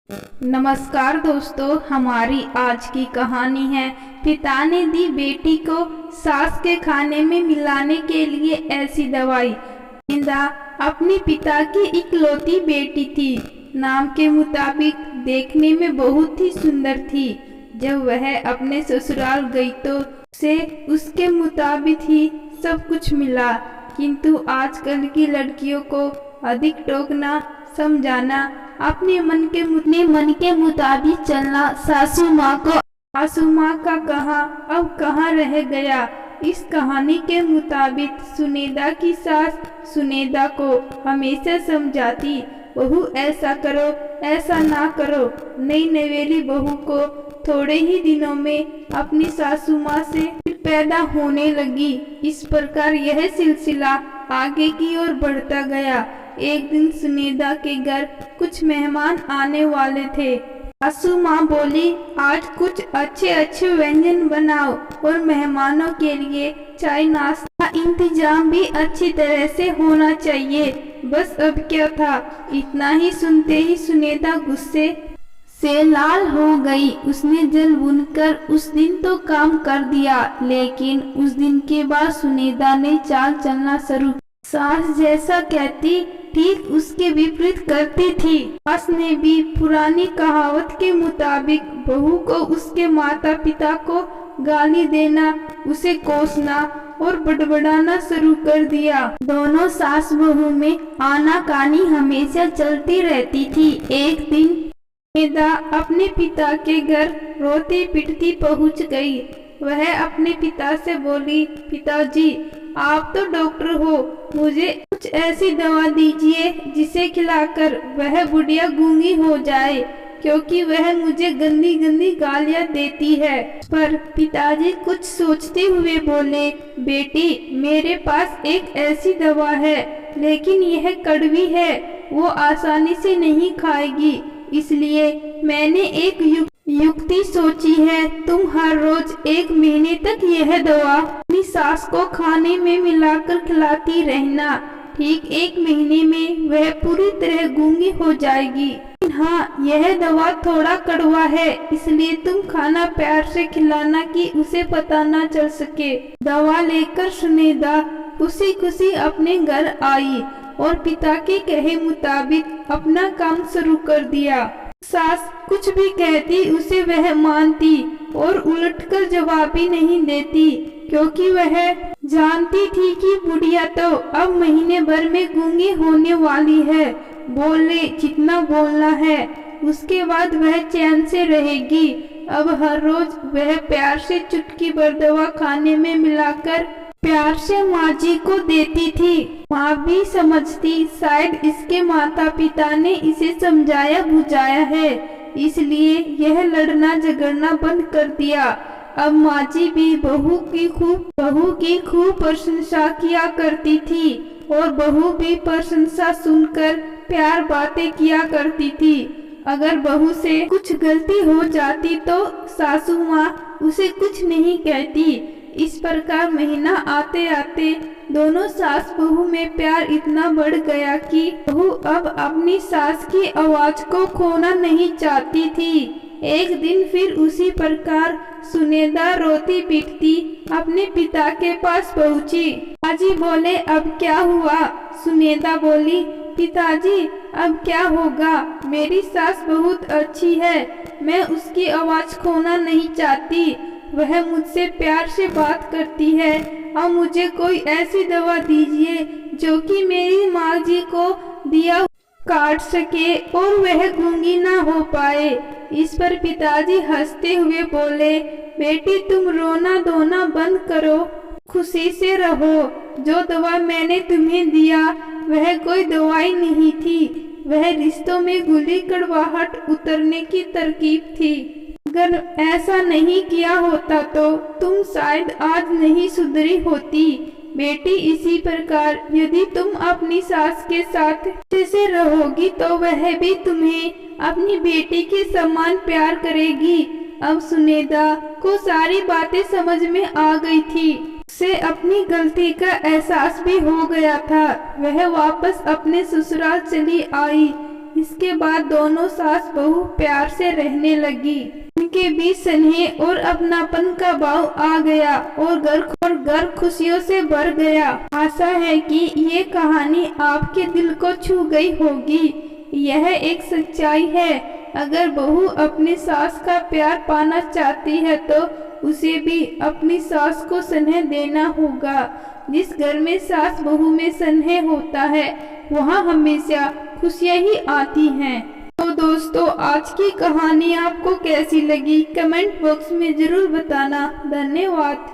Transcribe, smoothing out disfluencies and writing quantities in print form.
नमस्कार दोस्तों, हमारी आज की कहानी है पिता ने दी बेटी को सास के खाने में मिलाने के लिए ऐसी दवाई। इंदा अपने पिता की इकलौती बेटी थी। नाम के मुताबिक देखने में बहुत ही सुंदर थी। जब वह अपने ससुराल गई तो उसे उसके मुताबिक ही सब कुछ मिला, किंतु आजकल की लड़कियों को अधिक टोकना, समझाना, अपने मन के मुताबिक चलना सासू माँ का कहा अब कहाँ रह गया। इस कहानी के मुताबिक सुनेदा की सास सुनेदा को हमेशा समझाती, बहू ऐसा करो, ऐसा ना करो। नई नवेली बहू को थोड़े ही दिनों में अपनी सासू माँ से पैदा होने लगी। इस प्रकार यह सिलसिला आगे की ओर बढ़ता गया। एक दिन सुनेदा के घर कुछ मेहमान आने वाले थे। सासू माँ बोली, आज कुछ अच्छे अच्छे व्यंजन बनाओ और मेहमानों के लिए चाय नाश्ता का इंतजाम भी अच्छी तरह से होना चाहिए। बस अब क्या था, इतना ही सुनते ही सुनेदा गुस्से से लाल हो गई। उसने जल बुनकर उस दिन तो काम कर दिया, लेकिन उस दिन के बाद सुनेदा ने चाल चलना शुरू। सास जैसा कहती ठीक उसके विपरीत करती थी। सास ने भी पुरानी कहावत के मुताबिक बहू को उसके माता पिता को गाली देना, उसे कोसना और बड़बड़ाना शुरू कर दिया। दोनों सास बहू में आनाकानी हमेशा चलती रहती थी। एक दिन सुनेदा अपने पिता के घर रोती पिटती पहुंच गई। वह अपने पिता से बोली, पिताजी आप तो डॉक्टर हो, मुझे कुछ ऐसी दवा दीजिए जिसे खिलाकर वह बुढ़िया गूंगी हो जाए, क्योंकि वह मुझे गंदी गंदी गालियां देती है। पर पिताजी कुछ सोचते हुए बोले, बेटी मेरे पास एक ऐसी दवा है, लेकिन यह कड़वी है, वो आसानी से नहीं खाएगी, इसलिए मैंने एक युक्ति सोची है। तुम हर रोज 1 महीने तक यह दवा अपनी सास को खाने में मिलाकर खिलाती रहना। ठीक 1 महीने में वह पूरी तरह गूंगी हो जाएगी। हाँ, यह दवा थोड़ा कड़वा है, इसलिए तुम खाना प्यार से खिलाना कि उसे पता ना चल सके। दवा लेकर सुनेदा खुशी खुशी अपने घर आई और पिता के कहे मुताबिक अपना काम शुरू कर दिया। सास कुछ भी कहती उसे वह मानती और उलटकर जवाब भी नहीं देती, क्योंकि वह जानती थी कि बुढ़िया तो अब महीने भर में गूंगी होने वाली है। बोल ले जितना बोलना है, उसके बाद वह चैन से रहेगी। अब हर रोज वह प्यार से चुटकी भर दवा खाने में मिलाकर प्यार से माँ जी को देती थी। माँ भी समझती शायद इसके माता पिता ने इसे समझाया बुझाया है, इसलिए यह लड़ना झगड़ना बंद कर दिया। अब माँ जी भी बहू की खूब प्रशंसा किया करती थी और बहू भी प्रशंसा सुनकर प्यार बातें किया करती थी। अगर बहू से कुछ गलती हो जाती तो सासू माँ उसे कुछ नहीं कहती। इस प्रकार महीना आते आते दोनों सास बहू में प्यार इतना बढ़ गया कि बहू अब अपनी सास की आवाज को खोना नहीं चाहती थी। एक दिन फिर उसी प्रकार सुनेदा रोती पीटती अपने पिता के पास पहुंची। पिताजी बोले, अब क्या हुआ? सुनेदा बोली, पिताजी अब क्या होगा, मेरी सास बहुत अच्छी है, मैं उसकी आवाज खोना नहीं चाहती, वह मुझसे प्यार से बात करती है। अब मुझे कोई ऐसी दवा दीजिए जो कि मेरी माँ जी को दिया काट सके और वह गूंगी ना हो पाए। इस पर पिताजी हंसते हुए बोले, बेटी तुम रोना धोना बंद करो, खुशी से रहो। जो दवा मैंने तुम्हें दिया वह कोई दवाई नहीं थी, वह रिश्तों में घुली कड़वाहट उतरने की तरकीब थी। अगर ऐसा नहीं किया होता तो तुम शायद आज नहीं सुधरी होती। बेटी इसी प्रकार यदि तुम अपनी सास के साथ अच्छे से रहोगी तो वह भी तुम्हें अपनी बेटी के समान प्यार करेगी। अब सुनेदा को सारी बातें समझ में आ गई थी। उसे अपनी गलती का एहसास भी हो गया था। वह वापस अपने ससुराल चली आई। इसके बाद दोनों सास बहू प्यार से रहने लगी। उनके बीच स्नेह और अपनापन का भाव आ गया और घर खुशियों से भर गया। आशा है कि ये कहानी आपके दिल को छू गई होगी। यह एक सच्चाई है, अगर बहू अपनी सास का प्यार पाना चाहती है तो उसे भी अपनी सास को स्नेह देना होगा। जिस घर में सास बहू में स्नेह होता है वहाँ हमेशा खुशियाँ ही आती हैं। तो दोस्तों, आज की कहानी आपको कैसी लगी कमेंट बॉक्स में जरूर बताना। धन्यवाद।